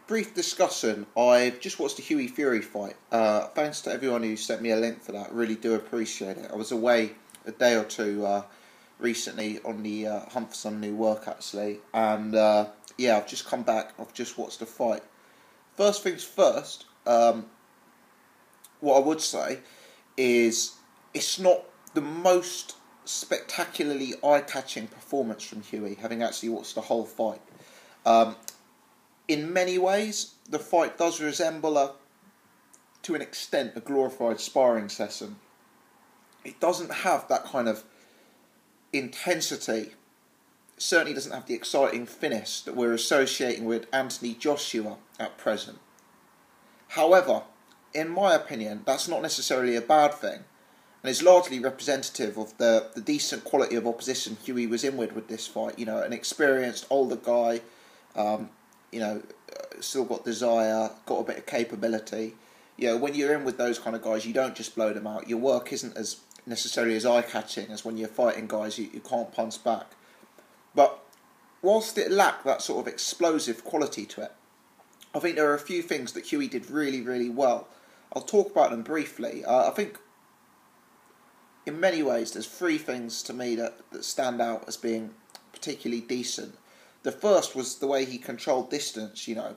brief discussion. I've just watched the Hughie Fury fight. Thanks to everyone who sent me a link for that. Really do appreciate it. I was away a day or two recently on the hunt for some new work actually, and yeah, I've just come back. I've just watched the fight. First things first. What I would say is it's not the most spectacularly eye-catching performance from Hughie, having actually watched the whole fight. In many ways, the fight does resemble, to an extent, a glorified sparring session. It doesn't have that kind of intensity. It certainly doesn't have the exciting finish that we're associating with Anthony Joshua at present. However, in my opinion, that's not necessarily a bad thing, and is largely representative of the decent quality of opposition Hughie was in with this fight. You know, an experienced older guy, still got desire, got a bit of capability. You know, when you're in with those kind of guys, you don't just blow them out. Your work isn't as necessarily as eye-catching as when you're fighting guys you can't punch back. But whilst it lacked that sort of explosive quality to it, I think there are a few things that Hughie did really, really well. I'll talk about them briefly. I think in many ways there's three things to me that stand out as being particularly decent. The first was the way he controlled distance. You know,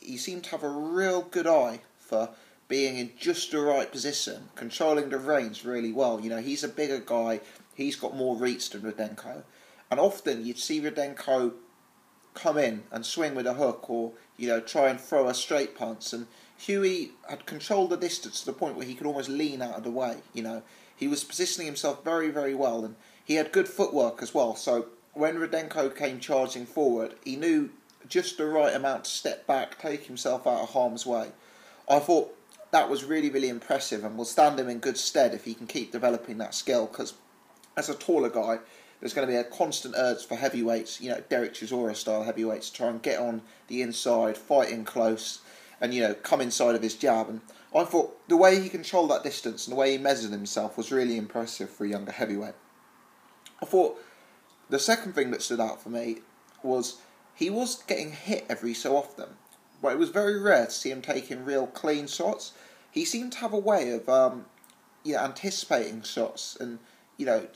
he seemed to have a real good eye for being in just the right position, controlling the range really well. You know, he's a bigger guy, he's got more reach than Rudenko, and often you'd see Rudenko come in and swing with a hook, or try and throw a straight punch, and Hughie had controlled the distance to the point where he could almost lean out of the way. He was positioning himself very, very well, and he had good footwork as well. So when Rudenko came charging forward, he knew just the right amount to step back, take himself out of harm's way. I thought that was really, really impressive, and will stand him in good stead if he can keep developing that skill, because as a taller guy, there's going to be a constant urge for heavyweights, Derek Chisora style heavyweights, to try and get on the inside, fight in close, and come inside of his jab. And I thought the way he controlled that distance and the way he measured himself was really impressive for a younger heavyweight. I thought the second thing that stood out for me was he was getting hit every so often, but it was very rare to see him taking real clean shots. He seemed to have a way of anticipating shots, and there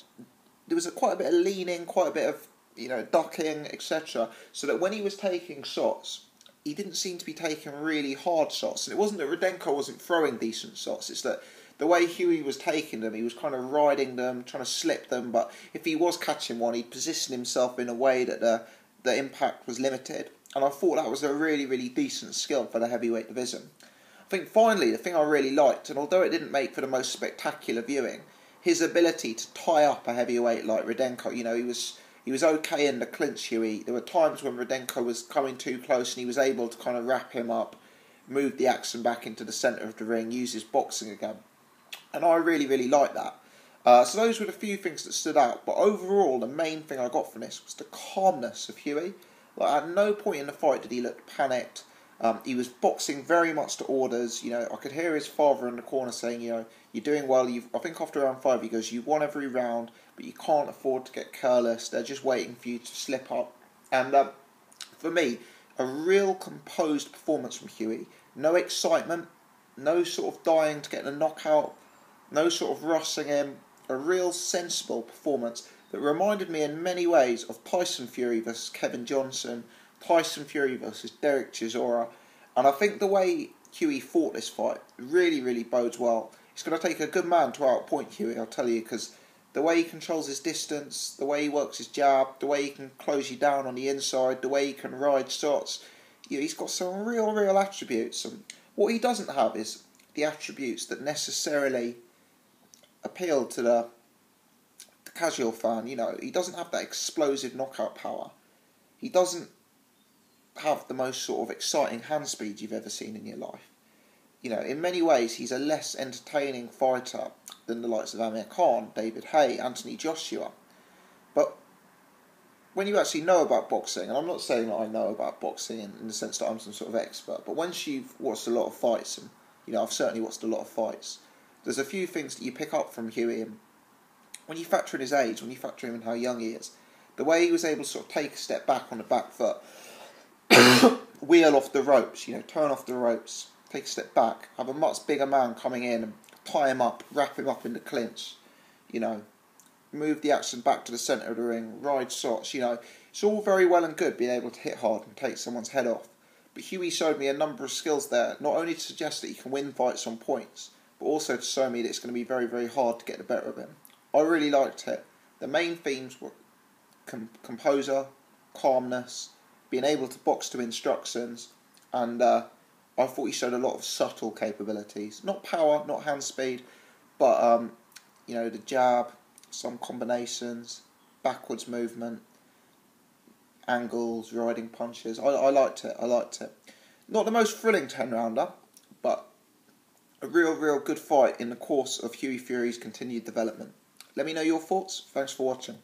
was quite a bit of leaning, quite a bit of ducking, etc. So that when he was taking shots, he didn't seem to be taking really hard shots. And it wasn't that Rudenko wasn't throwing decent shots, it's that the way Hughie was taking them, he was kind of riding them, trying to slip them, but if he was catching one, he'd position himself in a way that the impact was limited. And I thought that was a really, really decent skill for the heavyweight division. I think finally, the thing I really liked, and although it didn't make for the most spectacular viewing, his ability to tie up a heavyweight like Rudenko. He was okay in the clinch, Hughie. There were times when Rudenko was coming too close and he was able to kind of wrap him up, move the action back into the centre of the ring, use his boxing again. And I really, really liked that. So those were the few things that stood out. But overall, the main thing I got from this was the calmness of Hughie. Like, at no point in the fight did he look panicked. He was boxing very much to orders. I could hear his father in the corner saying, you're doing well. I think after round 5, he goes, you've won every round, but you can't afford to get careless. They're just waiting for you to slip up. And for me, a real composed performance from Hughie. No excitement, no sort of dying to get a knockout, no sort of rushing him. A real sensible performance that reminded me in many ways of Tyson Fury versus Kevin Johnson, Tyson Fury versus Derek Chisora. And I think the way Hughie fought this fight really, really bodes well. It's going to take a good man to outpoint Hughie, I'll tell you, because the way he controls his distance, the way he works his jab, the way he can close you down on the inside, the way he can ride shots, he's got some real, real attributes. And what he doesn't have is the attributes that necessarily appeal to the casual fan. He doesn't have that explosive knockout power. He doesn't have the most sort of exciting hand speed you've ever seen in your life. In many ways, he's a less entertaining fighter than the likes of Amir Khan, David Haye, Anthony Joshua. But when you actually know about boxing, and I'm not saying that I know about boxing in the sense that I'm some sort of expert, but once you've watched a lot of fights, and I've certainly watched a lot of fights, there's a few things that you pick up from Hughie. And when you factor in his age, when you factor in how young he is, the way he was able to sort of take a step back on the back foot wheel off the ropes, turn off the ropes, take a step back, have a much bigger man coming in and tie him up, wrap him up in the clinch, move the action back to the centre of the ring, ride shots, it's all very well and good being able to hit hard and take someone's head off. But Hughie showed me a number of skills there, not only to suggest that he can win fights on points, but also to show me that it's going to be very, very hard to get the better of him. I really liked it. The main themes were composure, calmness, being able to box to instructions, and I thought he showed a lot of subtle capabilities. Not power, not hand speed, but the jab, some combinations, backwards movement, angles, riding punches. I liked it. Not the most thrilling 10-rounder, but a real good fight in the course of Hughie Fury's continued development. Let me know your thoughts. Thanks for watching.